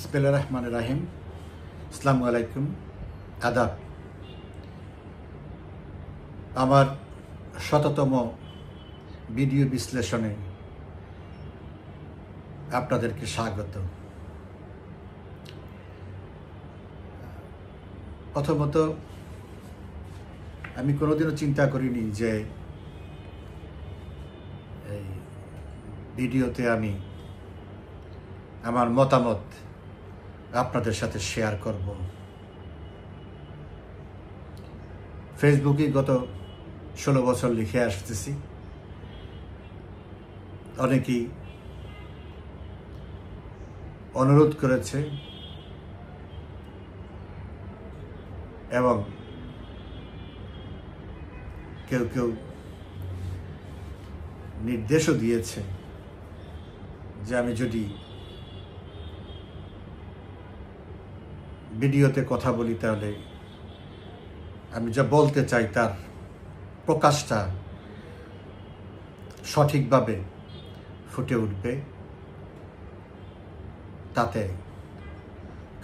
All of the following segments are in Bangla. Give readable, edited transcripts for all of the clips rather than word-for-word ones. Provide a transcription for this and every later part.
বিসমিল্লাহির রহমানির রহিম। আসসালামু আলাইকুম, আদাব। আমার শততম ভিডিও বিশ্লেষণে আপনাদেরকে স্বাগত। প্রথমত, আমি কোনোদিনও চিন্তা করিনি যে এই ভিডিওতে আমি আমার মতামত আপনাদের সাথে শেয়ার করব। ফেসবুকে গত 16 বছর লিখে আসতেছি। অনেকেই অনুরোধ করেছে এবং কেউ কেউ নির্দেশও দিয়েছে যে আমি যদি ভিডিওতে কথা বলি তাহলে আমি যা বলতে চাই তার প্রকাশটা সঠিকভাবে ফুটে উঠবে, তাতে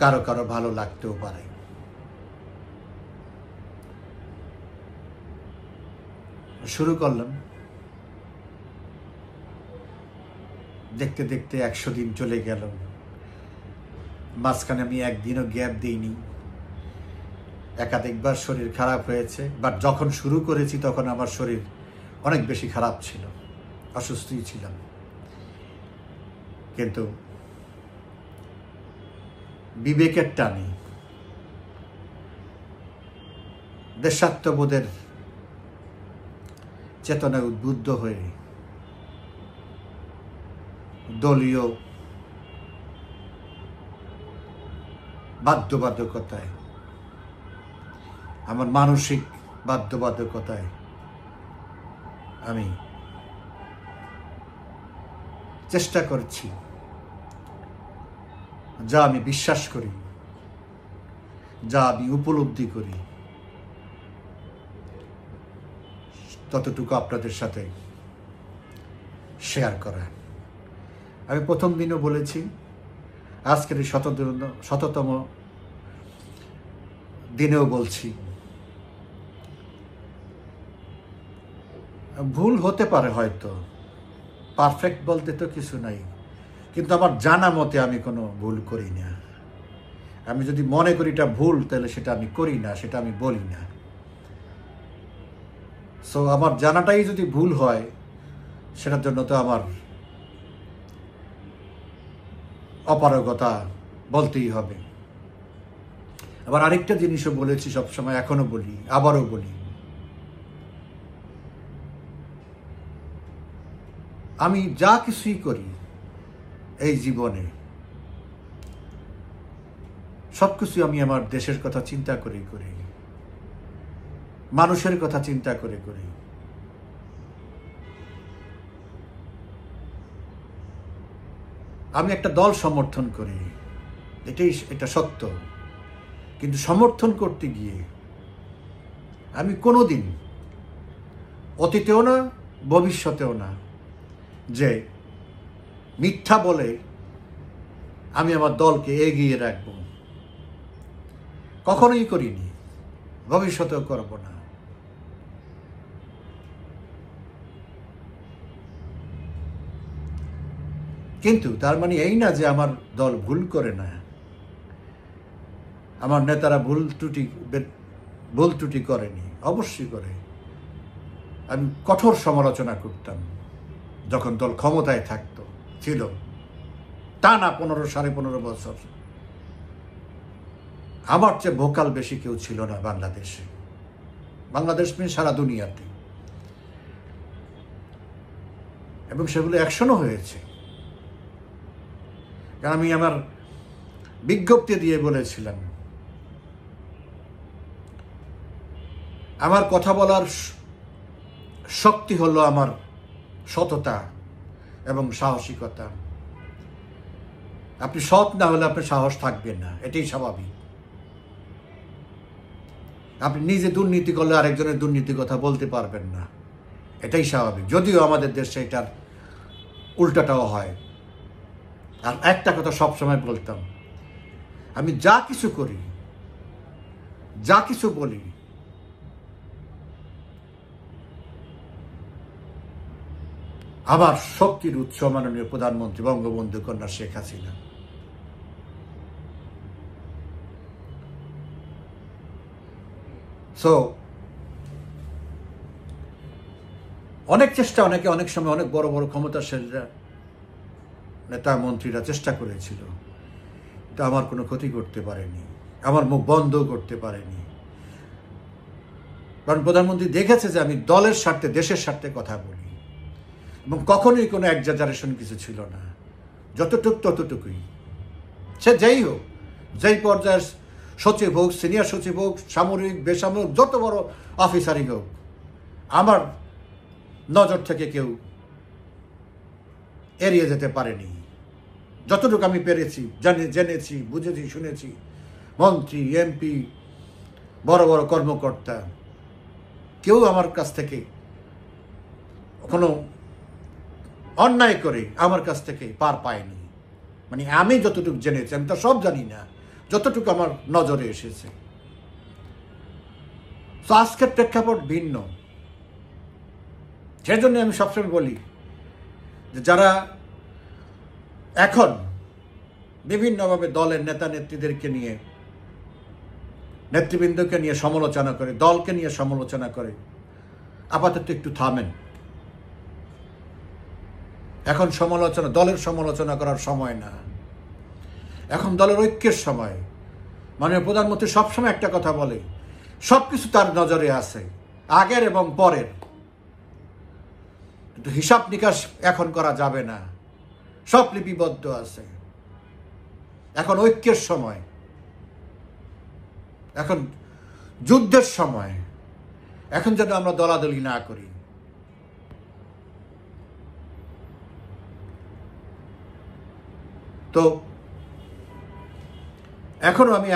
কারো কারো ভালো লাগতেও পারে। শুরু করলাম, দেখতে দেখতে 100 দিন চলে গেল। মাঝখানে আমি একদিনও গ্যাপ দিইনি। একাধিকবার শরীর খারাপ হয়েছে, বাট যখন শুরু করেছি তখন আমার শরীর অনেক বেশি খারাপ ছিল, অসুস্থই ছিলাম। কিন্তু বিবেকের টানে, দেশাত্মবোধের চেতনায় উদ্বুদ্ধ হয়ে দলীয় বাধ্যবাধকতায়, আমার মানসিক বাধ্যবাধকতায় আমি চেষ্টা করছি যা আমি বিশ্বাস করি, যা আমি উপলব্ধি করি, ততটুকু আপনাদের সাথে শেয়ার করা। আমি প্রথম দিনও বলেছি, আজকের এই 100তম দিনেও বলছি, ভুল হতে পারে, হয়তো পারফেক্ট বলতে তো কিছু নাই, কিন্তু আমার জানা মতে আমি কোনো ভুল করি না। আমি যদি মনে করি এটা ভুল, তাহলে সেটা আমি করি না, সেটা আমি বলি না। সো আমার জানাটাই যদি ভুল হয়, সেটার জন্য তো আমার অপারগতা বলতেই হবে। আবার আরেকটা জিনিসও বলেছি সবসময়, এখনো বলি, আবারও বলি, আমি যা কিছুই করি এই জীবনে, সবকিছু আমি আমার দেশের কথা চিন্তা করে করি, মানুষের কথা চিন্তা করে করি। আমি একটা দল সমর্থন করি, এটা সত্য, কিন্তু সমর্থন করতে গিয়ে আমি কোনোদিন, অতীতেও না ভবিষ্যতেও না, যে মিথ্যা বলে আমি আমার দলকে এগিয়ে রাখব, কখনোই করিনি, ভবিষ্যতেও করব না। কিন্তু তার মানে এই না যে আমার দল ভুল করে না, আমার নেতারা ভুল ত্রুটি করেনি, অবশ্যই করে। আমি কঠোর সমালোচনা করতাম যখন দল ক্ষমতায় ছিল, টানা 15-15.5 বছর। আমার চেয়ে ভোকাল বেশি কেউ ছিল না বাংলাদেশে, বাংলাদেশ মেয়ে সারা দুনিয়াতে, এবং সেগুলো অ্যাকশনও হয়েছে। কারণ আমি আমার বিজ্ঞপ্তি দিয়ে বলেছিলাম, আমার কথা বলার শক্তি হলো আমার সততা এবং সাহসিকতা। আপনি সৎ না হলে আপনার সাহস থাকবে না, এটাই স্বাভাবিক। আপনি নিজে দুর্নীতি করলে আরেকজনের দুর্নীতির কথা বলতে পারবেন না, এটাই স্বাভাবিক। যদিও আমাদের দেশে এটার উল্টাটাও হয়। আর একটা কথা সবসময় বলতাম, আমি যা কিছু করি, যা কিছু বলি, আমার শক্তির উৎস মাননীয় প্রধানমন্ত্রী বঙ্গবন্ধু কন্যা শেখ হাসিনা। সো অনেক চেষ্টা, অনেক সময় অনেক বড় বড় ক্ষমতাশালীরা, নেতা মন্ত্রীরা চেষ্টা করেছিল, তা আমার কোনো ক্ষতি করতে পারেনি, আমার মুখ বন্ধও করতে পারেনি। কারণ প্রধানমন্ত্রী দেখেছে যে আমি দলের স্বার্থে, দেশের স্বার্থে কথা বলি, এবং কখনোই কোনো এক্সাজারেশন কিছু ছিল না, যতটুক ততটুকুই। সে যেই হোক, যেই পর্যায়ের সচিব হোক, সিনিয়র সচিব হোক, সামরিক বেসামরিক যত বড় অফিসারই হোক, আমার নজর থেকে কেউ এড়িয়ে যেতে পারেনি। যতটুকু আমি পেরেছি, জেনেছি, বুঝেছি, শুনেছি, মন্ত্রী, এমপি, বড় বড় কর্মকর্তা, কেউ আমার কাছ থেকে কোনো অন্যায় করে আমার কাছ থেকে পার পায়নি। মানে আমি যতটুকু জেনেছি, আমি তো সব জানি না, যতটুকু আমার নজরে এসেছে। তো আজকের প্রেক্ষাপট ভিন্ন। সেজন্য আমি সবসময় বলি যে যারা এখন বিভিন্নভাবে দলের নেতা নেত্রীদেরকে নিয়ে, নেতৃবৃন্দকে নিয়ে সমালোচনা করে, দলকে নিয়ে সমালোচনা করে, আপাতত একটু থামেন। এখন দলের সমালোচনা করার সময় না, এখন দলের ঐক্যের সময়। মাননীয় প্রধানমন্ত্রী সবসময় একটা কথা বলে, সবকিছু তার নজরে আছে, আগের এবং পরের, কিন্তু হিসাব নিকাশ এখন করা যাবে না, সব লিপিবদ্ধ আছে। এখন ঐক্যের সময়, এখন যুদ্ধের সময়। এখন যেন আমরা দলাদলি না করি। তো এখনো আমি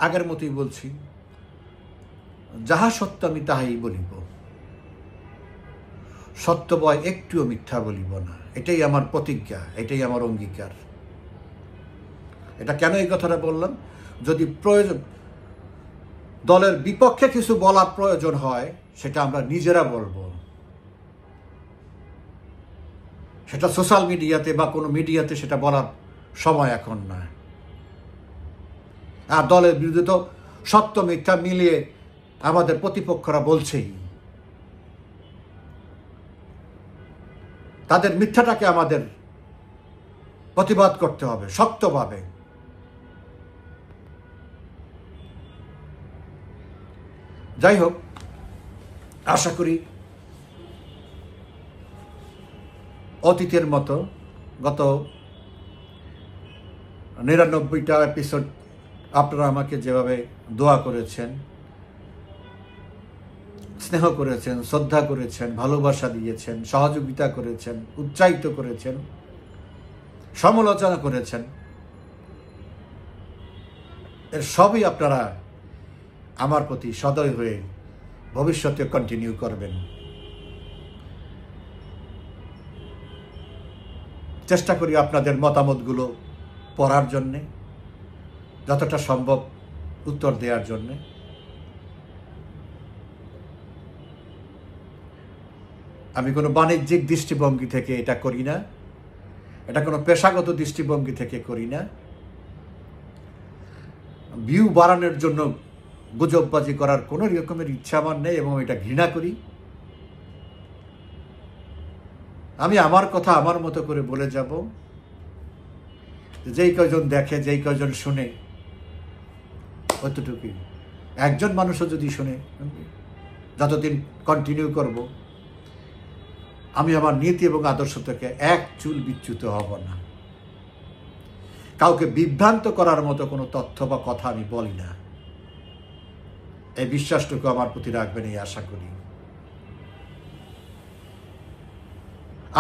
আগের মতোই বলছি, যাহা সত্য আমি তাহাই বলিব, সত্য বয় একটুও মিথ্যা বলিব না। এটাই আমার প্রতিজ্ঞা, এটাই আমার অঙ্গীকার। এটা কেন এই কথাটা বললাম? যদি প্রয়োজন, দলের বিপক্ষে কিছু বলার প্রয়োজন হয়, সেটা আমরা নিজেরা বলবো। সেটা সোশ্যাল মিডিয়াতে বা কোনো মিডিয়াতে সেটা বলার সময় এখন না। আর দলের বিরুদ্ধে তো সত্য মিথ্যা মিলিয়ে আমাদের প্রতিপক্ষরা বলছেই। তাদের মিথ্যাটাকে আমাদের প্রতিবাদ করতে হবে শক্তভাবে। যাই হোক, আশা করি অতীতের মতো গত 99টা এপিসোড আপনারা আমাকে যেভাবে দোয়া করেছেন, স্নেহ করেছেন, শ্রদ্ধা করেছেন, ভালোবাসা দিয়েছেন, সহযোগিতা করেছেন, উৎসাহিত করেছেন, সমালোচনা করেছেন, এর সবই আপনারা আমার প্রতি সদয় হয়ে ভবিষ্যতে কন্টিনিউ করবেন। চেষ্টা করি আপনাদের মতামতগুলো পড়ার জন্যে, যতটা সম্ভব উত্তর দেওয়ার জন্যে। আমি কোনো বাণিজ্যিক দৃষ্টিভঙ্গি থেকে এটা করি না, এটা কোনো পেশাগত দৃষ্টিভঙ্গি থেকে করি না। ভিউ বাড়ানোর জন্য গুজববাজি করার কোনো রকমের ইচ্ছা আমার নেই, এবং এটা ঘৃণা করি। আমি আমার কথা আমার মতো করে বলে যাব। যেই কয়জন দেখে, যেই কয়জন শুনে, অতটুকুই। একজন মানুষও যদি শুনে, যতদিন কন্টিনিউ করব, আমি আমার নীতি এবং আদর্শ থেকে এক চুল বিচ্যুত হব না। কাউকে বিভ্রান্ত করার মতো কোনো তথ্য বা কথা আমি বলি না। এই বিশ্বাসটুকু আমার প্রতি রাখবেন, এই আশা করি।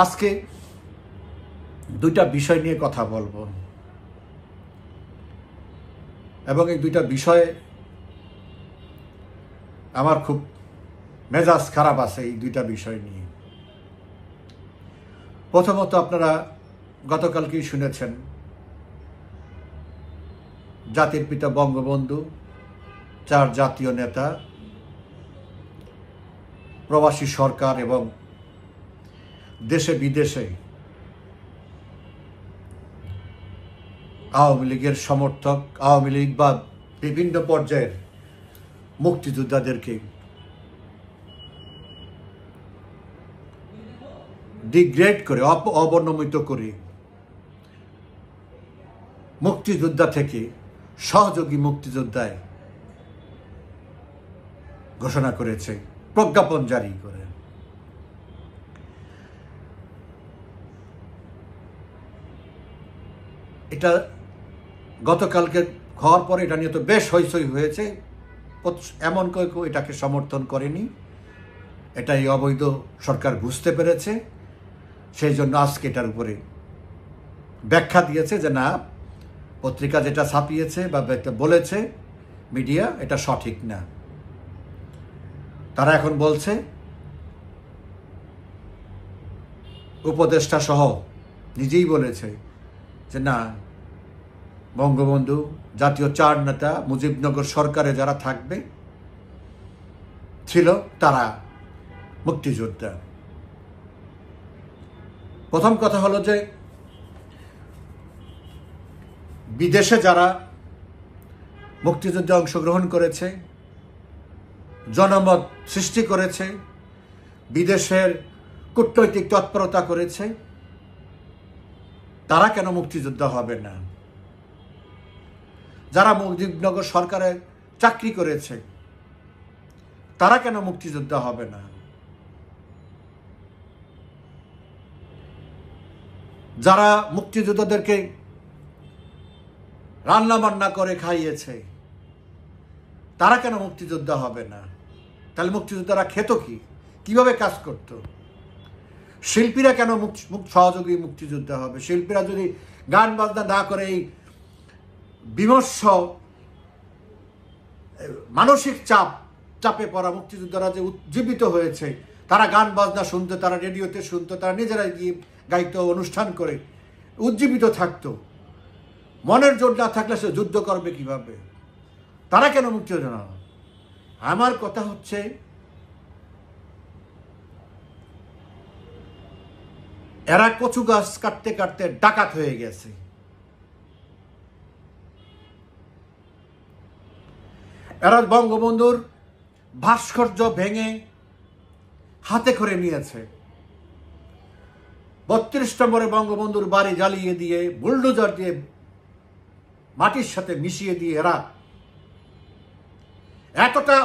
আজকে দুইটা বিষয় নিয়ে কথা বলবো, এবং এই দুইটা বিষয়ে আমার খুব মেজাজ খারাপ আছে। এই দুইটা বিষয় নিয়ে প্রথমত, আপনারা গতকালকেই শুনেছেন জাতির পিতা বঙ্গবন্ধু, 4 জাতীয় নেতা, প্রবাসী সরকার এবং দেশে বিদেশে আওয়ামী লীগের সমর্থক, আওয়ামী লীগ বা বিভিন্ন পর্যায়ের মুক্তিযোদ্ধাদেরকে ডিগ্রেড করে, অবনমিত করে মুক্তিযোদ্ধা থেকে সহযোগী মুক্তিযোদ্ধায় ঘোষণা করেছে, প্রজ্ঞাপন জারি করে। এটা গতকালকে হওয়ার পরে এটা নিয়ে তো বেশ হইচই হয়েছে। এমন কেউ এটাকে সমর্থন করেনি। এটাই অবৈধ সরকার বুঝতে পেরেছে, সেই জন্য আজকে এটার উপরে ব্যাখ্যা দিয়েছে যে না, পত্রিকা যেটা ছাপিয়েছে বা বলেছে মিডিয়া, এটা সঠিক না। তারা এখন বলছে উপদেষ্টা সহ নিজেই বলেছে যে না, বঙ্গবন্ধু, জাতীয় 4 নেতা, মুজিবনগর সরকারে যারা থাকবে ছিল তারা মুক্তিযোদ্ধা। প্রথম কথা হলো যে বিদেশে যারা মুক্তিযুদ্ধে অংশগ্রহণ করেছে, জনমত সৃষ্টি করেছে, বিদেশের কূটনৈতিক তৎপরতা করেছে, তারা কেন মুক্তিযোদ্ধা হবে না? যারা মুজিবনগর সরকারে চাকরি করেছে তারা কেন মুক্তিযোদ্ধা হবে না? যারা মুক্তিযোদ্ধাদেরকে রান্না বান্না করে খাইয়েছে তারা কেন মুক্তিযোদ্ধা হবে না? তাহলে মুক্তিযোদ্ধারা খেত কি, কিভাবে কাজ করত? শিল্পীরা কেন সহযোগী মুক্তিযোদ্ধা হবে? শিল্পীরা যদি গান বাজনা না করে এই বিমর্ষ মানসিক চাপে পড়া মুক্তিযোদ্ধারা যে উজ্জীবিত হয়েছে, তারা গান বাজনা শুনতো, তারা রেডিওতে শুনতো, তারা নিজেরাই গিয়ে গাইতো, অনুষ্ঠান করে উজ্জীবিত থাকতো, মনের জোর না থাকলে সে যুদ্ধ করবে কিভাবে? তারা কেন মুক্তিযোদ্ধা না? আমার কথা হচ্ছে এরা কচু গাছ কাটতে কাটতে ডাকাত হয়ে গেছে। এরা বঙ্গবন্ধুর ভাস্কর্য ভেঙে হাতে করে নিয়েছে। 32 নম্বরে বঙ্গবন্ধুর বাড়ি জ্বালিয়ে দিয়ে, বুলডোজার দিয়ে মাটির সাথে মিশিয়ে দিয়ে এরা এতটা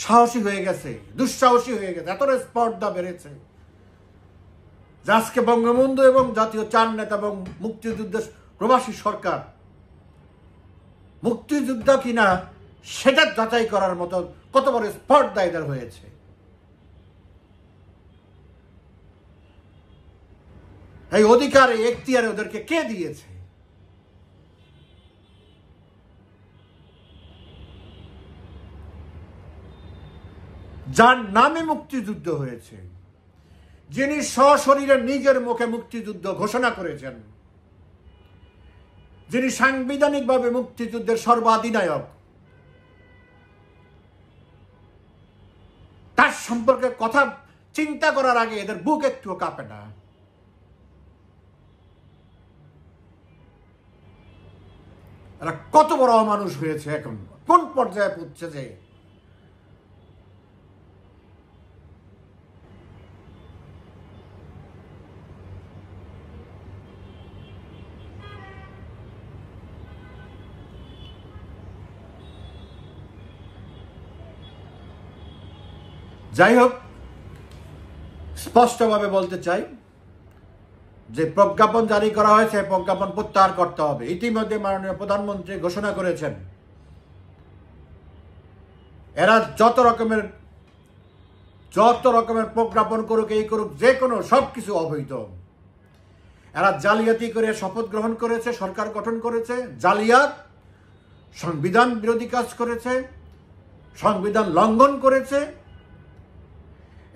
সাহসী হয়ে গেছে, দুঃসাহসী হয়ে গেছে, এতটা স্পর্ধা বেড়েছে যে আজকে বঙ্গবন্ধু এবং জাতীয় 4 নেতা এবং মুক্তিযুদ্ধের প্রবাসী সরকার মুক্তিযোদ্ধা কিনা সেটা যাচাই করার মতো কত বড় স্পর্ধা এদের হয়েছে। এই অধিকার, এই এখতিয়ারে ওদেরকে কে দিয়েছে? যার নামে মুক্তিযুদ্ধ হয়েছে, যিনি সশরীরে নিজের মুখে মুক্তিযুদ্ধ ঘোষণা করেছেন, যিনি সাংবিধানিকভাবে মুক্তিযুদ্ধের সর্বাধিনায়ক, তার সম্পর্কে কথা চিন্তা করার আগে এদের বুক একটু কাঁপে না। এরা কত বড় অমানুষ হয়েছে, এখন কোন পর্যায়ে পৌঁছে যে যাই হোক, স্পষ্টভাবে বলতে চাই যে প্রজ্ঞাপন জারি করা হয়েছে, প্রজ্ঞাপন প্রত্যাহার করতে হবে। ইতিমধ্যে মাননীয় প্রধানমন্ত্রী ঘোষণা করেছেন এরা যত রকমের প্রজ্ঞাপন করুক, এই করুক, যে কোনো সবকিছু অবৈধ। এরা জালিয়াতি করে শপথ গ্রহণ করেছে, সরকার গঠন করেছে, জালিয়াত, সংবিধান বিরোধী কাজ করেছে, সংবিধান লঙ্ঘন করেছে।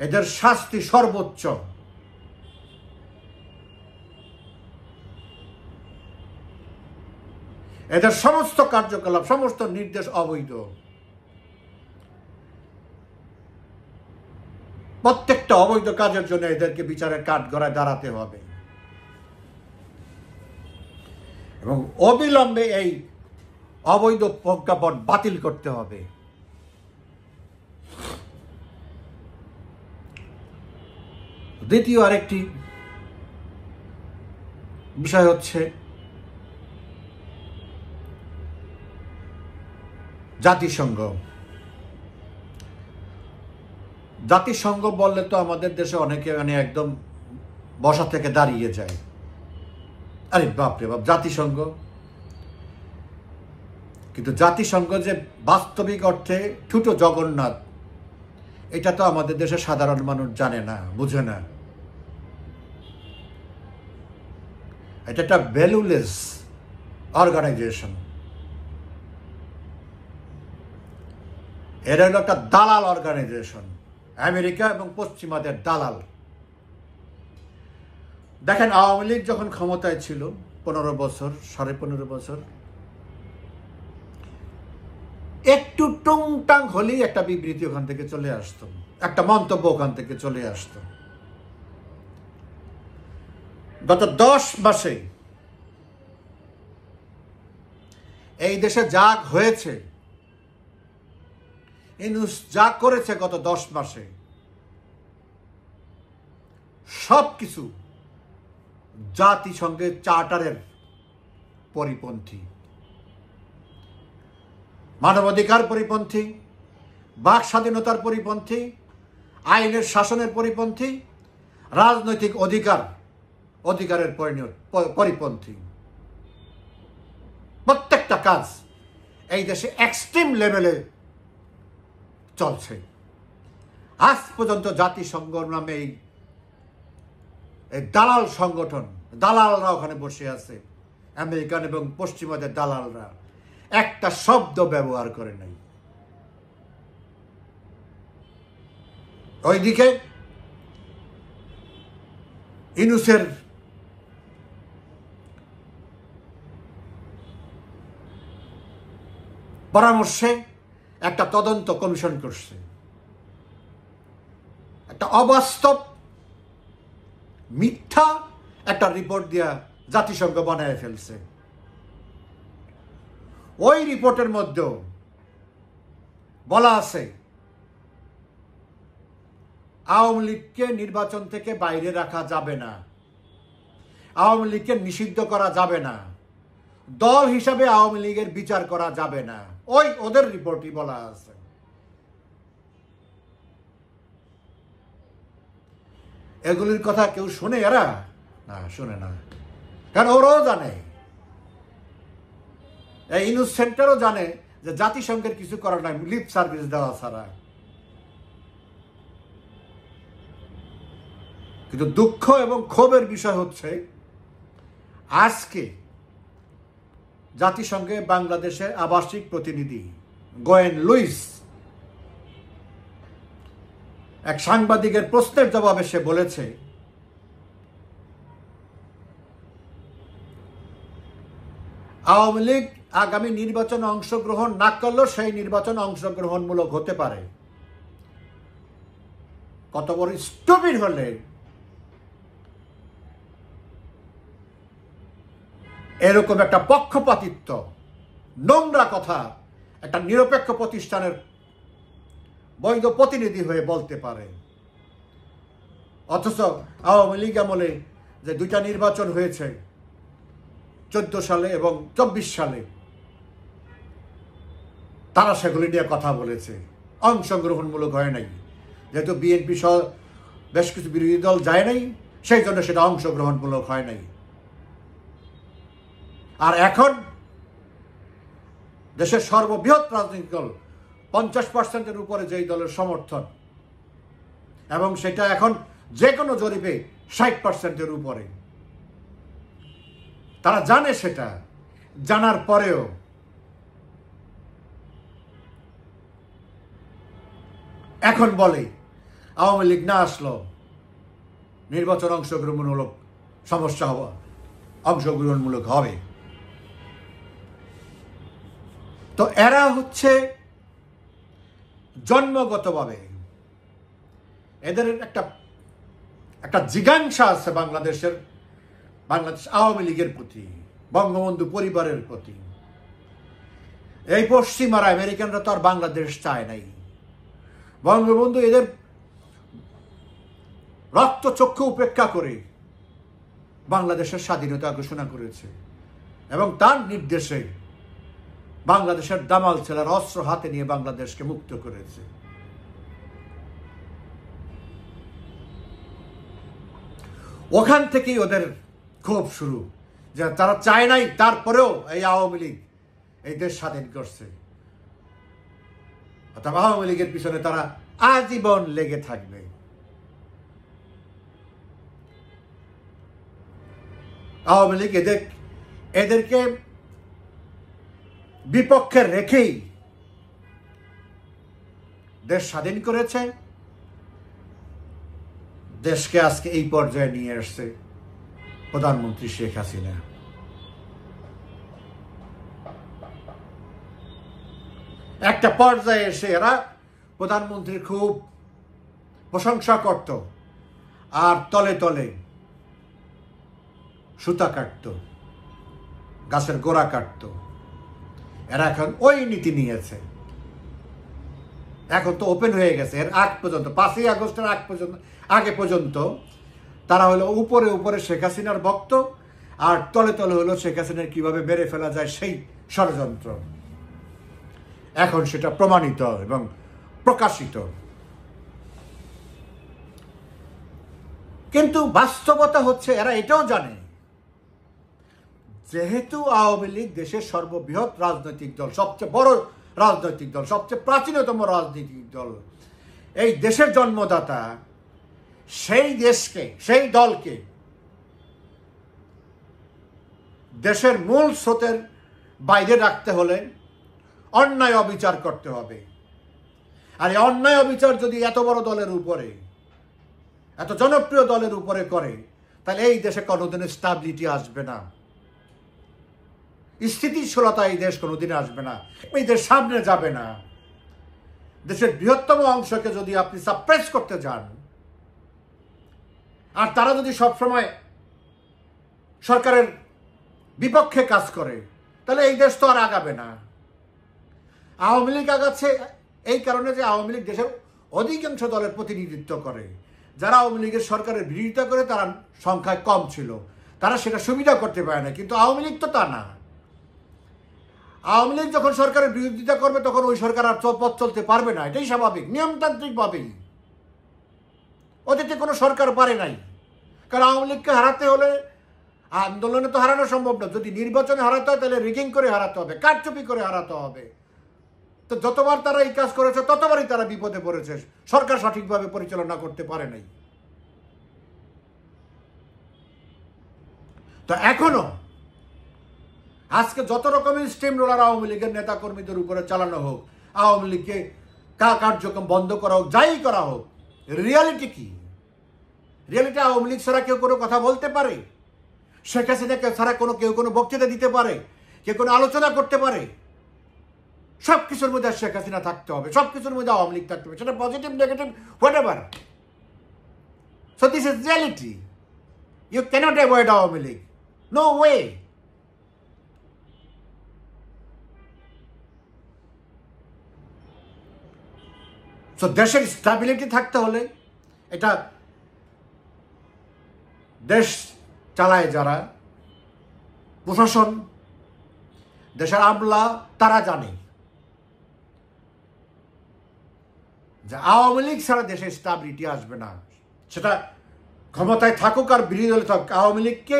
এদের শাস্তি সর্বোচ্চ। এদের সমস্ত কার্যকলাপ, সমস্ত নির্দেশ অবৈধ। প্রত্যেকটা অবৈধ কাজের জন্য এদেরকে বিচারের কাঠগড়ায় দাঁড়াতে হবে এবং অবিলম্বে এই অবৈধ প্রজ্ঞাপন বাতিল করতে হবে। দ্বিতীয় আরেকটি বিষয় হচ্ছে জাতিসংঘ। জাতিসংঘ বললে তো আমাদের দেশে অনেকে একদম বসা থেকে দাঁড়িয়ে যায়, আরে বাপরে বাপ জাতিসংঘ। কিন্তু জাতিসংঘ যে বাস্তবিক অর্থে ঠুটো জগন্নাথ, এটা তো আমাদের দেশে সাধারণ মানুষ জানে না, বুঝে না। এটা একটা ভ্যালুলেস অর্গানাইজেশন। এরা হলো একটা দালাল অর্গানাইজেশন, আমেরিকা এবং পশ্চিমাদের দালাল। দেখেন, আওয়ামী লীগ যখন ক্ষমতায় ছিল 15 বছর, 15.5 বছর, একটু টুংটাং হলেই একটা বিবৃতি ওখান থেকে চলে আসতো, একটা মন্তব্য ওখান থেকে চলে আসতো। গত 10 মাসে এই দেশে যা হয়েছে, ইউনূস যা করেছে গত 10 মাসে, সবকিছু জাতিসংঘের চার্টারের পরিপন্থী, মানবাধিকার পরিপন্থী, বাক স্বাধীনতার পরিপন্থী, আইনের শাসনের পরিপন্থী, রাজনৈতিক অধিকারের পরিপন্থী। প্রত্যেকটা কাজ এই দেশে এক্সট্রিম লেভেলে চলছে। আজ পর্যন্ত জাতিসংঘ নামে এই দালাল সংগঠন, দালালরা ওখানে বসে আছে, আমেরিকান এবং পশ্চিমাদের দালালরা একটা শব্দ ব্যবহার করে নাই। ওইদিকে ইউনূসের পরামর্শে একটা তদন্ত কমিশন করছে, একটা অবাস্তব মিথ্যা একটা রিপোর্ট দিয়া জাতিসংঘ বানায় ফেলছে। ওই রিপোর্টের মধ্যে বলা আছে আওয়ামী লীগকে নির্বাচন থেকে বাইরে রাখা যাবে না, আওয়ামী লীগকে নিষিদ্ধ করা যাবে না, দল হিসাবে আওয়ামী লীগের বিচার করা যাবে না। ওই ওদের রিপোর্টই বলা আছে। এগুলির কথা কেউ শুনে? এরা না, শুনে না। কারণ ওরাও জানে, এই ইউনূস সেন্টারও জানে যে জাতিসংঘের কিছু করার নাই, লিপ সার্ভিস দেওয়া ছাড়া। কিন্তু দুঃখ এবং ক্ষোভের বিষয় হচ্ছে, আজকে জাতিসংঘে বাংলাদেশের আবাসিক প্রতিনিধি গোয়েন লুইস এক সাংবাদিকের প্রশ্নের জবাবে সে বলেছে, আওয়ামী লীগ আগামী নির্বাচনে অংশগ্রহণ না করলেও সেই নির্বাচন অংশগ্রহণমূলক হতে পারে। কত বড় স্টুপিড হলে এরকম একটা পক্ষপাতিত্ব, নোংরা কথা একটা নিরপেক্ষ প্রতিষ্ঠানের বৈধ প্রতিনিধি হয়ে বলতে পারে। অথচ আওয়ামী লীগ আমলে যে 2টা নির্বাচন হয়েছে 14 সালে এবং 24 সালে, তারা সেগুলি নিয়ে কথা বলেছে, অংশগ্রহণমূলক হয় নাই। যেহেতু বিএনপি সহ বেশ কিছু বিরোধী দল যায় নাই, সেই জন্য সেটা অংশগ্রহণমূলক হয় নাই। আর এখন দেশের সর্ববৃহৎ রাজনৈতিক দল 50%-এর উপরে যেই দলের সমর্থন, এবং সেটা এখন যে কোনো জরিপে 60%-এর উপরে, তারা জানে। সেটা জানার পরেও এখন বলে আওয়ামী লীগ না আসলো নির্বাচন অংশগ্রহণমূলক সমস্যা অংশগ্রহণমূলক হবে। তো এরা হচ্ছে জন্মগতভাবে এদের একটা একটা জিজ্ঞাসা আছে বাংলাদেশ আওয়ামী লীগের প্রতি, বঙ্গবন্ধু পরিবারের প্রতি। এই পশ্চিমারা আমেরিকানরা তো আর বাংলাদেশ চায় নাই। বঙ্গবন্ধু এদের রক্ত চক্ষু উপেক্ষা করে বাংলাদেশের স্বাধীনতা ঘোষণা করেছে এবং তার নির্দেশে বাংলাদেশের দামাল ছেলের অস্ত্র হাতে নিয়ে বাংলাদেশকে মুক্ত করেছে। ওখান থেকেই ওদের ক্ষোভ শুরু, যে তারা চায় নাই, তারপরেও এই আওয়ামী লীগ এই দেশ স্বাধীন করছে। অর্থাৎ আওয়ামী লীগের পিছনে তারা আজীবন লেগে থাকবে। আওয়ামী লীগ এদেরকে বিপক্ষে রেখেই দেশ স্বাধীন করেছে, দেশকে আজকে এই পর্যায়ে নিয়ে আসছে প্রধানমন্ত্রী শেখ হাসিনা। একটা পর্যায়ে এসে এরা প্রধানমন্ত্রীর খুব প্রশংসা করত, আর তলে তলে সুতা কাটত, গাছের গোড়া কাটত। এরা এখন ওই নীতি নিয়েছে। এখন তো ওপেন হয়ে গেছে। এর আগ পর্যন্ত 5ই আগস্টের আগে পর্যন্ত তারা হলো উপরে উপরে শেখ হাসিনার ভক্ত, আর তলে তলে হলো শেখ হাসিনার কিভাবে মেরে ফেলা যায় সেই ষড়যন্ত্র। এখন সেটা প্রমাণিত এবং প্রকাশিত। কিন্তু বাস্তবতা হচ্ছে এরা এটাও জানে, যেহেতু আওয়ামী লীগ দেশের সর্ববৃহৎ রাজনৈতিক দল, সবচেয়ে বড় রাজনৈতিক দল, সবচেয়ে প্রাচীনতম রাজনৈতিক দল, এই দেশের জন্মদাতা, সেই দলকে দেশের মূল স্রোতের বাইরে রাখতে হলে অন্যায় অবিচার করতে হবে। আর এই অন্যায় অবিচার যদি এত বড় দলের উপরে, এত জনপ্রিয় দলের উপরে করে, তাহলে এই দেশে কোনোদিন স্টাবিলিটি আসবে না, স্থিতিশীলতা এই দেশ কোনোদিন আসবে না, এই দেশ সামনে যাবে না। দেশের বৃহত্তম অংশকে যদি আপনি সাপ্রেস করতে যান, আর তারা যদি সবসময় সরকারের বিপক্ষে কাজ করে, তাহলে এই দেশ তো আর আগাবে না। আওয়ামী লীগ আগাচ্ছে এই কারণে যে আওয়ামী লীগ দেশের অধিকাংশ দলের প্রতিনিধিত্ব করে। যারা আওয়ামী লীগের সরকারের বিরোধিতা করে তারা সংখ্যায় কম ছিল, তারা সেটা সুবিধা করতে পারে না। কিন্তু আওয়ামী লীগ তো তা না। আওয়ামী লীগ যখন সরকারের বিরোধিতা করবে, তখন ওই সরকার আর পথ চলতে পারবে না। এটাই স্বাভাবিক, নিয়মতান্ত্রিকভাবেই। ওদেরকে কোনো সরকার পারে নাই। কারণ আওয়ামী লীগকে হারাতে হলে আন্দোলনে তো হারানো সম্ভব না। যদি নির্বাচনে হারাতে হয়, তাহলে রিগিং করে হারাতে হবে, কারচুপি করে হারাতে হবে। তো যতবার তারা এই কাজ করেছে, ততবারই তারা বিপদে পড়েছে। সরকার সঠিকভাবে পরিচালনা করতে পারে নাই। তো এখনো আজকে যত রকমের স্টিম রোলার আওয়ামী লীগের নেতা কর্মীদের উপরে চালানো হোক, আওয়ামী লীগকে কার্যক্রম বন্ধ করা হোক, যাই করা হোক, রিয়ালিটি কি? রিয়ালিটি আওয়ামী লীগ ছাড়া কেউ কোনো কথা বলতে পারে? শেখ হাসিনাকে ছাড়া কেউ কোনো বক্তৃতা দিতে পারে? কেউ কোনো আলোচনা করতে পারে? সব কিছুর মধ্যে শেখ হাসিনা থাকতে হবে, সব কিছুর মধ্যে আওয়ামী লীগ থাকতে হবে, সেটা positive, negative, whatever. So this is reality. You cannot avoid Awami League, no way. So দেশের স্ট্যাবিলিটি থাকতে হলে, এটা দেশ চালায় যারা, প্রশাসন, দেশের আমলা, তারা জানে যে আওয়ামী লীগ ছাড়া দেশে স্ট্যাবিলিটি আসবে না। সেটা ক্ষমতায় থাকুক আর বিরোধী দলে থাকুক, আওয়ামী লীগকে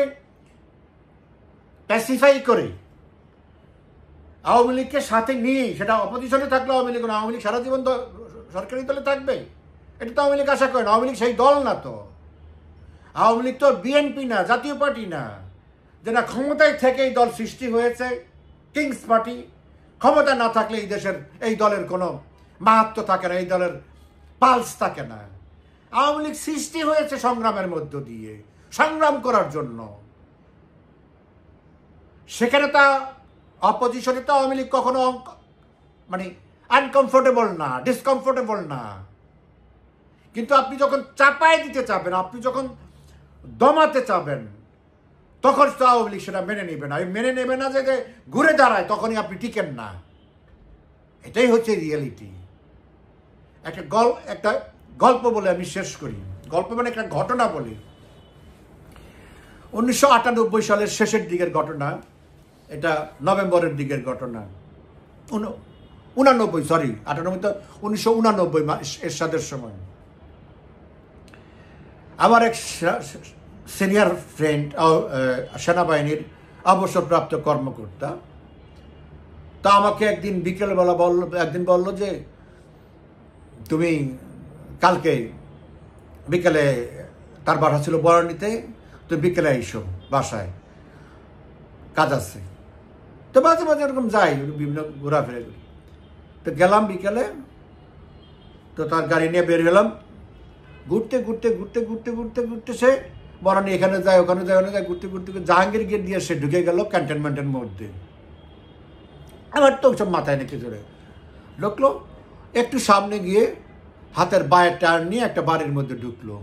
প্যাসিফাই করে, আওয়ামী লীগকে সাথে নিয়ে, সেটা অপোজিশনে থাকলে আওয়ামী লীগ সারা জীবন সরকারি দলে থাকবে, এটা তো আওয়ামী লীগ আশা করে না। আওয়ামী লীগ সেই দল না। তো আওয়ামী লীগ তো বিএনপি না, জাতীয় পার্টি না, যে না ক্ষমতায় থেকে এই দল সৃষ্টি হয়েছে, কিংস পার্টি। ক্ষমতা না থাকলে এই দেশের এই দলের কোনো মাহাত্ম্য থাকে না, এই দলের পালস থাকে না। আওয়ামী লীগ সৃষ্টি হয়েছে সংগ্রামের মধ্য দিয়ে, সংগ্রাম করার জন্য। সেখানে তা অপোজিশনে তো আওয়ামী লীগ কখনো মানে আনকমফোর্টেবল না, ডিসকমফোর্টেবল না, কিন্তু আপনি যখন চাপায় দিতে চাবেন, আপনি যখন দমাতে চাবেন, তখন তো আওয়ামী লীগ সেটা মেনে নেবে না। মেনে নেবে না যে ঘুরে দাঁড়ায়, তখনই আপনি টিকেন না। এটাই হচ্ছে রিয়েলিটি। একটা গল্প বলে আমি শেষ করি। গল্প মানে একটা ঘটনা বলি। 1998 সালের শেষের দিকের ঘটনা, এটা নভেম্বরের দিকের ঘটনা। 98 তো 1989 এরশাদের সময়। আমার এক সিনিয়র ফ্রেন্ড, সেনাবাহিনীর অবসরপ্রাপ্ত কর্মকর্তা, তা আমাকে একদিন বিকেলবেলা বলল যে তুমি কালকে বিকেলে, তার বাসা ছিল বরণীতে, তুমি বিকেলে এসো বাসায়, কাজ আছে। তো মাঝে মাঝে এরকম যাই, বিভিন্ন ঘোরাফেরা করি। তো গেলাম বিকেলে, তো তার গাড়ি নিয়ে বের হলাম। ঘুরতে ঘুরতে ঘুরতে ঘুরতে ঘুরতে ঘুরতে সে বরণী এখানে যায়, ওখানে যায়, ওখানে যায়, ঘুরতে ঘুরতে জাহাঙ্গীর গেট দিয়ে সে ঢুকে গেল ক্যান্টনমেন্টের মধ্যে। আমার তো সব মাথায় নেই কিছু ঢুকলো। একটু সামনে গিয়ে হাতের বায়ের টায়ার নিয়ে একটা বাড়ির মধ্যে ঢুকলো।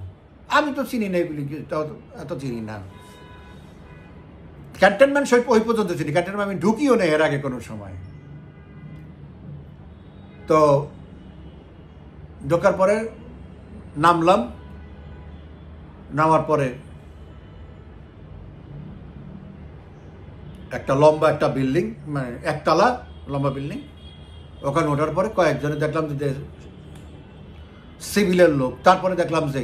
আমি তো চিনি না এগুলি, এত চিনি না। ক্যান্টনমেন্ট ওই পর্যন্ত চিনি, ক্যান্টনমেন্ট আমি ঢুকিও নেই এর আগে কোনো সময়। তো ঢোকার পরে নামলাম, নামার পরে একটা লম্বা একটা বিল্ডিং, মানে একতলা লম্বা বিল্ডিং। ওখানে ওঠার পরে কয়েকজনে দেখলাম যে সিভিলের লোক। তারপরে দেখলাম যে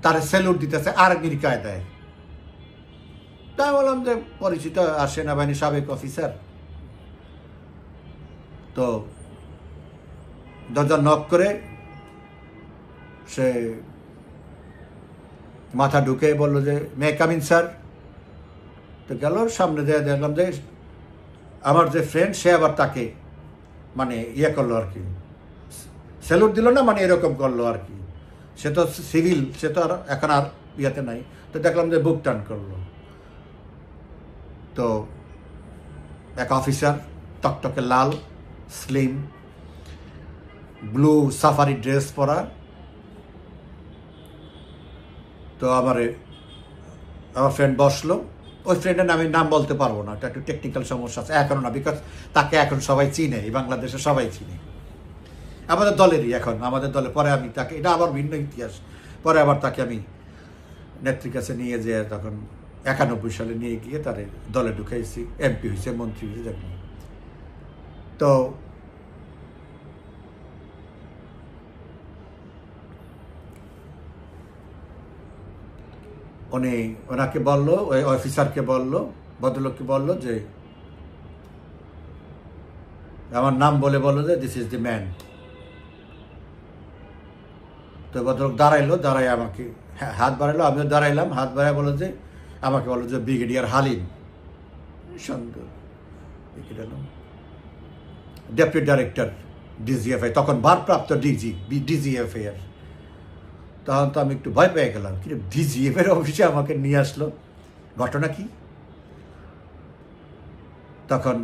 তারা স্যালুট দিতেছে আর নির্কায় দেয়। তাই বললাম যে পরিচিত আর সেনাবাহিনীর সাবেক অফিসার। তো দরজা নক করে সে মাথা ঢুকে বললো যে মে কাম ইন স্যার। তো গেল, সামনে দিয়ে দেখলাম যে আমার যে ফ্রেন্ড, সে আবার তাকে মানে ইয়ে করলো আর কি, স্যালুট দিল না, মানে এরকম করলো আর কি। সে তো সিভিল, সে তো আর এখন আর ইয়েতে নাই। তো দেখলাম যে বুক টার্ন করলো। তো এক অফিসার, টকটকে লাল, স্লিম, ব্লু সাফারি ড্রেস পরা। তো আমার ফ্রেন্ড বসলো। ওই ফ্রেন্ডের নাম বলতে পারবো না, এটা একটু টেকনিক্যাল সমস্যা আছে এখনো না, বিকজ তাকে এখন সবাই চিনে, এই বাংলাদেশে সবাই চিনে, আমাদের দলেরই এখন, আমাদের দলে। পরে আমি তাকে, এটা আবার ভিন্ন ইতিহাস, পরে আবার তাকে আমি নেত্রীর কাছে নিয়ে যেয়ে তখন 91 সালে নিয়ে গিয়ে তারে দলে ঢুকাইছি, এমপি হয়েছে, মন্ত্রী হয়েছে দেখলাম। তো ওনাকে বললো, ওই অফিসারকে বললো, ভদ্রলোককে বললো যে আমার নাম বলে বললো যে দিস ইজ দি ম্যান। তো ভদ্রলোক দাঁড়াইলো, দাঁড়াই আমাকে হাত বাড়াইলো, আমিও দাঁড়াইলাম, হাত বাড়াই বললো যে, আমাকে বললো যে ব্রিগেডিয়ার হালিম। সুন্দর, ডেপুটি ডাইরেক্টর ডিজিএফআই, তখন ভারপ্রাপ্ত ডিজিএফআই এর। তখন তো আমি একটু ভয় পেয়ে গেলাম, কিন্তু ডিজিএফ এর অফিসে আমাকে নিয়ে আসলো, ঘটনা কি? তখন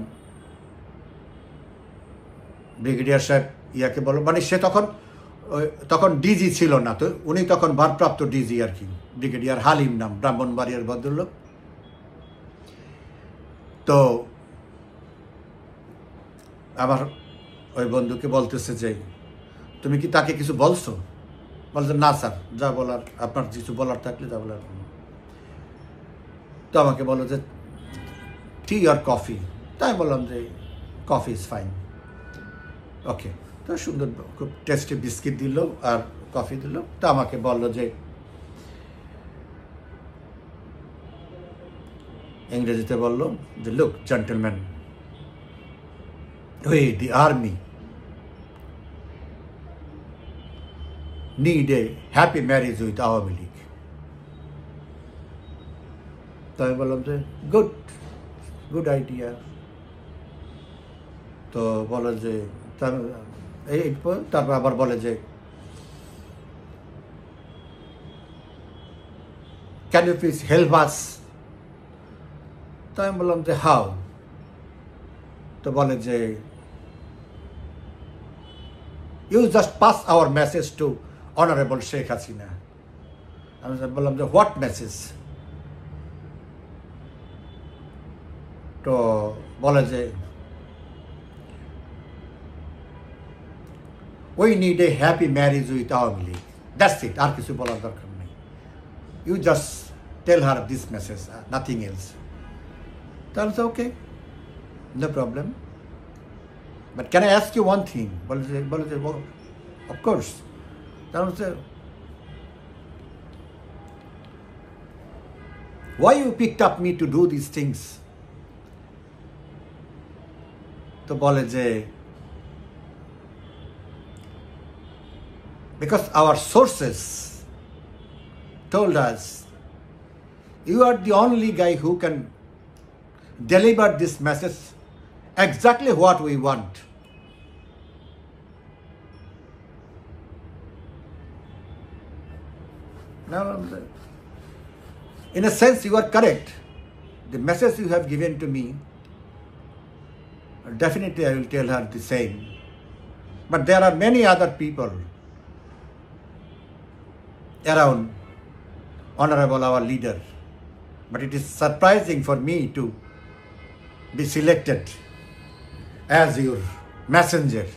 ব্রিগেডিয়ার সাহেব ইয়াকে বলল, মানে সে তখন ডিজি ছিল না, তো উনি তখন ভারপ্রাপ্ত ডিজি আর কি, ব্রিগেডিয়ার হালিম নাম, ব্রাহ্মণবাড়িয়ার ভদ্রলোক। তো আমার ওই বন্ধুকে বলতেছে যে তুমি কি তাকে কিছু বলছো? বলছে না স্যার, যা বলার, আপনার কিছু বলার থাকলে যা বলার। তো আমাকে বললো যে টি আর কফি? তাই বললাম যে কফি ইজ ফাইন। ওকে, তো সুন্দর খুব টেস্টি বিস্কিট দিল আর কফি দিল। তো আমাকে বললো যে ইংরেজিতে বললো যে look gentleman, the army need a happy marriage with Awami League. তো আমি বললাম যে গুড আইডিয়া। তো বলে যে তারপর আবার বলে যে can you please help us? তো আমি বললাম যে হাউ? তো বলে যে you just pass our message to honourable Sheikh Hasina. আমি বললাম যে হোয়াট মেসেজ? তো বলে যে we need a happy marriage with Awami League, that's it, আর কিছু বলার দরকার নেই। You just tell her this message, nothing else. তাহলে okay, no problem, but can I ask you one thing? বলে যে অফকোর্স। তাহলে why you picked up me to do these things? তো বলে যে because our sources told us you are the only guy who can deliver this message exactly what we want. Now, in a sense, you are correct. The message you have given to me, definitely I will tell her the same. But there are many other people around Honorable our leader. But it is surprising for me to be selected as your messenger.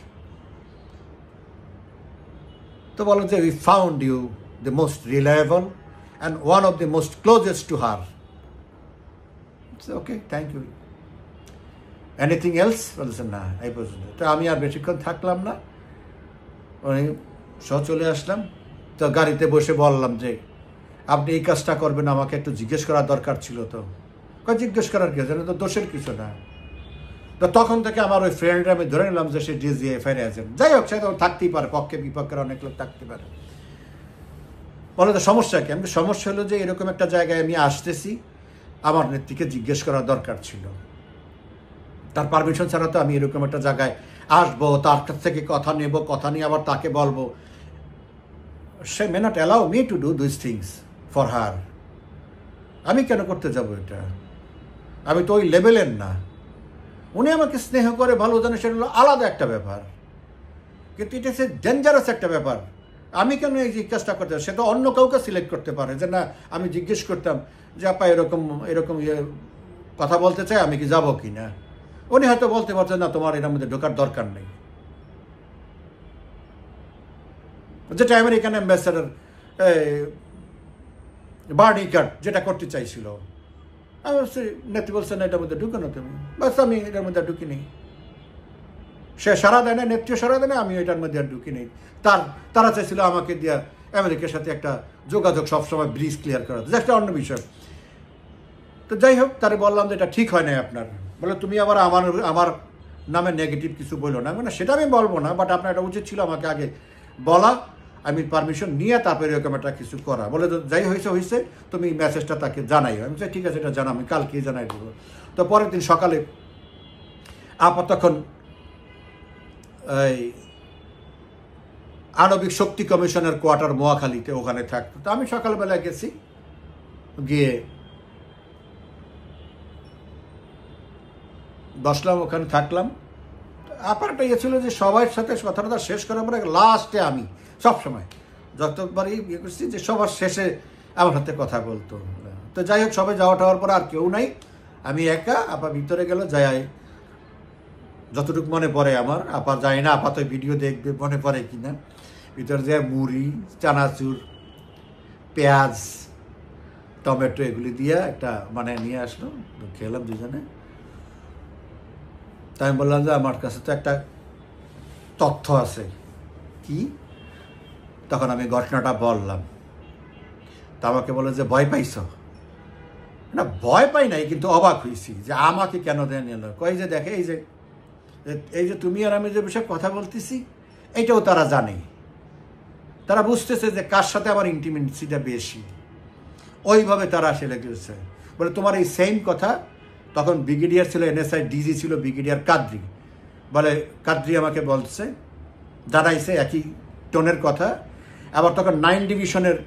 So we found you the most reliable and one of the most closest to her. It's okay, thank you. Anything else? বলছেন না, এই পর্যন্ত। তো আমি আর বেশিক্ষণ থাকলাম না, চলে আসলাম। তো গাড়িতে বসে বললাম যে আপনি এই কাজটা করবেন, আমাকে একটু জিজ্ঞেস করার দরকার ছিল। তো জিজ্ঞেস করার কি, জানেন তো দোষের কিছু না। তো তখন থেকে আমার ওই ফ্রেন্ডরা আমি ধরে নিলাম যে সে ডিজিএফআই এজেন্ট। যাই হোক, সে তো থাকতেই পারে, পক্ষে বিপক্ষের অনেক লোক থাকতে পারে। বলে তো সমস্যা কি? আমি সমস্যা হলো যে এরকম একটা জায়গায় আমি আসতেছি, আমার নেত্রীকে জিজ্ঞেস করার দরকার ছিল। তার পারমিশন ছাড়া তো আমি এরকম একটা জায়গায় আসবো, তার কাছ থেকে কথা নেব, কথা নিয়ে আবার তাকে বলবো। সে may not allow me to do this things for her. আমি কেন করতে যাব এটা? আমি তো ওই লেভেলের না। উনি আমাকে স্নেহ করে, ভালো জানে, সেটা হলো আলাদা একটা ব্যাপার, কিন্তু এটা হচ্ছে ডেঞ্জারাস একটা ব্যাপার। আমি কেন এই জিজ্ঞাসা করতে? সে তো অন্য কাউকে সিলেক্ট করতে পারে যে না, আমি জিজ্ঞেস করতাম যে আপা এরকম এরকম কথা বলতে চাই, আমি কি যাবো কি না। উনি হয়তো বলতে পারছেন না, তোমার এর মধ্যে ঢোকার দরকার নেই। যেটা আমেরিকান অ্যাম্বাসেডার বার্নি কাট যেটা করতে চাইছিল, আমি বলছি নেত্রী বলছে না এটার মধ্যে ঢুকে না তুমি, বাস আমি এটার মধ্যে ঢুকি নেই। সে সারা দেয় না, নেত্রীও সারা দেয় না, আমি এটার মধ্যে আর ঢুকি নেই। তারা চাইছিল আমাকে দিয়া আমেরিকার সাথে একটা যোগাযোগ সবসময় ব্রিজ ক্লিয়ার করা, একটা অন্য বিষয়। তো যাই হোক, তারে বললাম যে এটা ঠিক হয় না আপনার। বলে তুমি আবার আমার নামে নেগেটিভ কিছু বললো না। মানে সেটা আমি বলবো না, বাট আপনার এটা উচিত ছিল আমাকে আগে বলা, আমি পারমিশন নিয়ে তারপরে এরকম একটা কিছু করা। বলে যাই হয়েছে, তুমি মেসেজটা তাকে জানাইও। আমি ঠিক আছে, এটা জানা, আমি কালকেই জানাই দেবো। তো পরের দিন সকালে তখন এই আণবিক শক্তি কমিশনের কোয়ার্টার মোয়াখালীতে, ওখানে থাকতো। তো আমি সকালবেলায় গেছি, গিয়ে বসলাম, ওখানে থাকলাম। আপারটা ছিল যে সবার সাথে কথাটা শেষ করার পরে লাস্টে আমি সবসময় যতবারই করছি যে সবার শেষে আমার সাথে কথা বলতো। তো যাই হোক, সবাই যাওয়া টাওয়ার পর আর কেউ নাই, আমি একা। আপা ভিতরে গেল, যাই যতটুকু মনে পড়ে আমার, আপা যায় না, আপাতত ভিডিও দেখবে মনে পড়ে কিনা। ভিতরে যায় মুড়ি, চানাচুর, পেঁয়াজ, টমেটো এগুলি দিয়ে একটা মানে নিয়ে আসলো, খেলাম দুজনে। তাই আমি বললাম যে আমার কাছে তো একটা তথ্য আছে। কি? তখন আমি ঘটনাটা বললাম। তা আমাকে বলে যে ভয় পাইছ? না, ভয় পাই নাই, কিন্তু অবাক হয়েছি যে আমাকে কেন দেন এলো। কই যে দেখে, এই যে তুমি আর আমি যে বিষয়ে কথা বলতেছি, এইটাও তারা জানে। তারা বুঝতেছে যে কার সাথে আমার ইন্টিমেসিটা বেশি, ওইভাবে তারা আসে লেগেছে। বলে তোমার এই সেম কথা, তখন ব্রিগেডিয়ার ছিল, এনএসআই ডিজি ছিল ব্রিগেডিয়ার কাদ্রি। বলে কাদ্রি আমাকে বলছে, জানাইছে একই টোনের কথা। আবার তখন 9 ডিভিশনের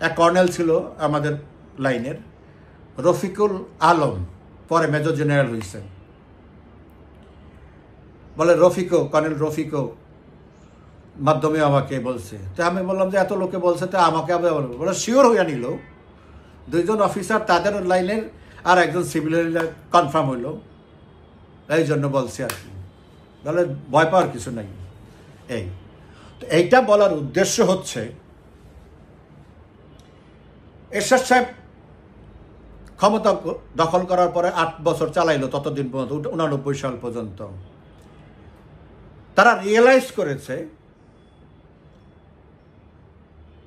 এক কর্নেল ছিল আমাদের লাইনের, রফিকুল আলম, পরে মেজর জেনারেল হয়েছেন। বলে কর্নেল রফিকও মাধ্যমে আমাকে বলছে। তো আমি বললাম যে এত লোকে বলছে, তো আমাকে আবার বলে শিওর হইয়া নিল। 2 জন অফিসার তাদের লাইনের আর একজন সিভিলের কনফার্ম হইল, এই জন্য বলছে আর কি। তাহলে ভয় পাওয়ার কিছু নাই। এই তো এইটা বলার উদ্দেশ্য হচ্ছে, এরশাদ সাহেব ক্ষমতা দখল করার পরে 8 বছর চালাইলো, ততদিন পর্যন্ত 89 সাল পর্যন্ত তারা রিয়েলাইজ করেছে,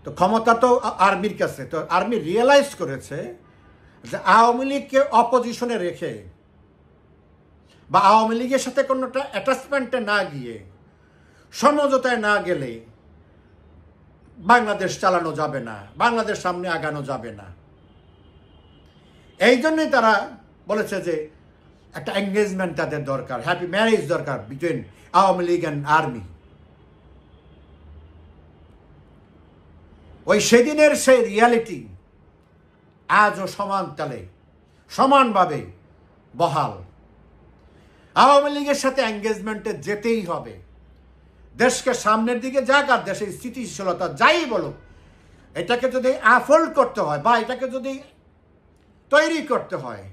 তো ক্ষমতা তো আর্মির কাছে, তো আর্মি রিয়েলাইজ করেছে যে আওয়ামী লীগকে অপোজিশনে রেখে বা আওয়ামী লীগের সাথে কোনোটা অ্যাটাচমেন্টে না গিয়ে, সমঝোতায় না গেলে বাংলাদেশ চালানো যাবে না, বাংলাদেশ সামনে আগানো যাবে না। এই জন্যই তারা বলেছে যে একটা এঙ্গেজমেন্ট তাদের দরকার, হ্যাপি ম্যারেজ দরকার between Awami League and army. ওই সেদিনের সেই রিয়ালিটি আজও সমান তালে সমানভাবে বহাল। আওয়ামী লীগের সাথে এঙ্গেজমেন্টে যেতেই হবে। দেশকে সামনের দিকে যাক, আর দেশের স্থিতিশীলতা যাই বলুক, এটাকে যদি আফোল্ড করতে হয় বা এটাকে যদি তৈরি করতে হয়,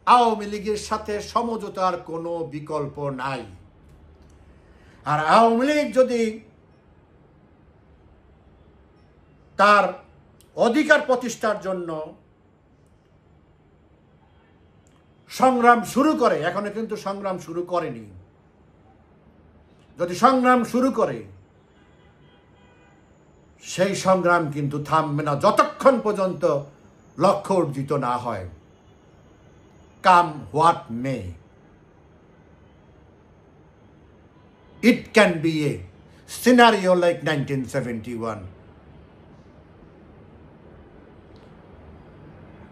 আওয়ামী লীগের সাথে সমঝোতার কোনো বিকল্প নাই। আর আওয়ামী লীগ যদি তার অধিকার প্রতিষ্ঠার জন্য সংগ্রাম শুরু করে, এখনো কিন্তু সংগ্রাম শুরু করেনি, যদি সংগ্রাম শুরু করে সেই সংগ্রাম কিন্তু থামবে না যতক্ষণ পর্যন্ত লক্ষ্য অর্জিত না হয়। Come what may, it can be a scenario like 1971।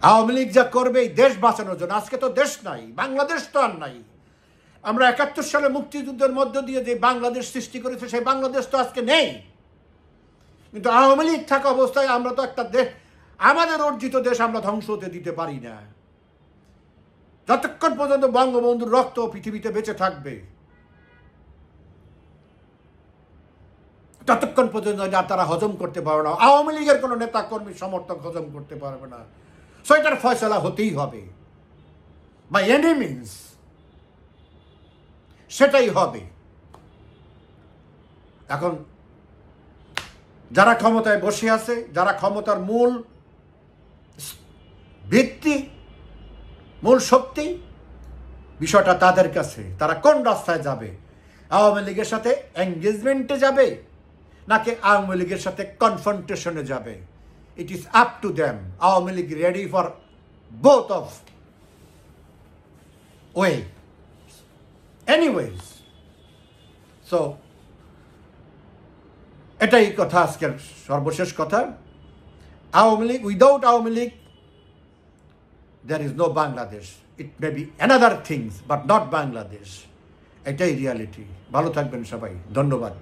Awami League যা করবে এই দেশ বাঁচানোর জন্য, আজকে তো দেশ নাই, বাংলাদেশ তো আর নাই। আমরা 71 সালে মুক্তিযুদ্ধের মধ্য দিয়ে যে বাংলাদেশ সৃষ্টি করেছে, সেই বাংলাদেশ তো আজকে নেই। কিন্তু আওয়ামী লীগ থাকা অবস্থায় আমরা তো একটা দেশ, আমাদের অর্জিত দেশ আমরা ধ্বংস হতে দিতে পারি না। যতক্ষণ পর্যন্ত বঙ্গবন্ধুর রক্ত পৃথিবীতে বেঁচে থাকবে, ততক্ষণ পর্যন্ত তারা হজম করতে পারবে না, আওয়ামী লীগের কোনো নেতা কর্মী সমর্থক হজম করতে পারবে না। সো এটার ফয়সালা হতেই হবে, বাই এনি মিনস সেটাই হবে। এখন যারা ক্ষমতায় বসে আছে, যারা ক্ষমতার মূল ভিত্তি, মূল শক্তি, বিষয়টা তাদের কাছে। তারা কোন রাস্তায় যাবে? আওয়ামী লীগের সাথে এঙ্গেজমেন্টে যাবে নাকি আওয়ামী লীগের সাথে কনফ্রন্টেশনে যাবে? It is up to them. Awami League ready for both of way anyways. So এটাই কথা, আজকের সর্বশেষ কথা। Awami League, without Awami League there is no Bangladesh. It may be another things, but not Bangladesh. এটাই রিয়ালিটি। ভালো থাকবেন সবাই, ধন্যবাদ।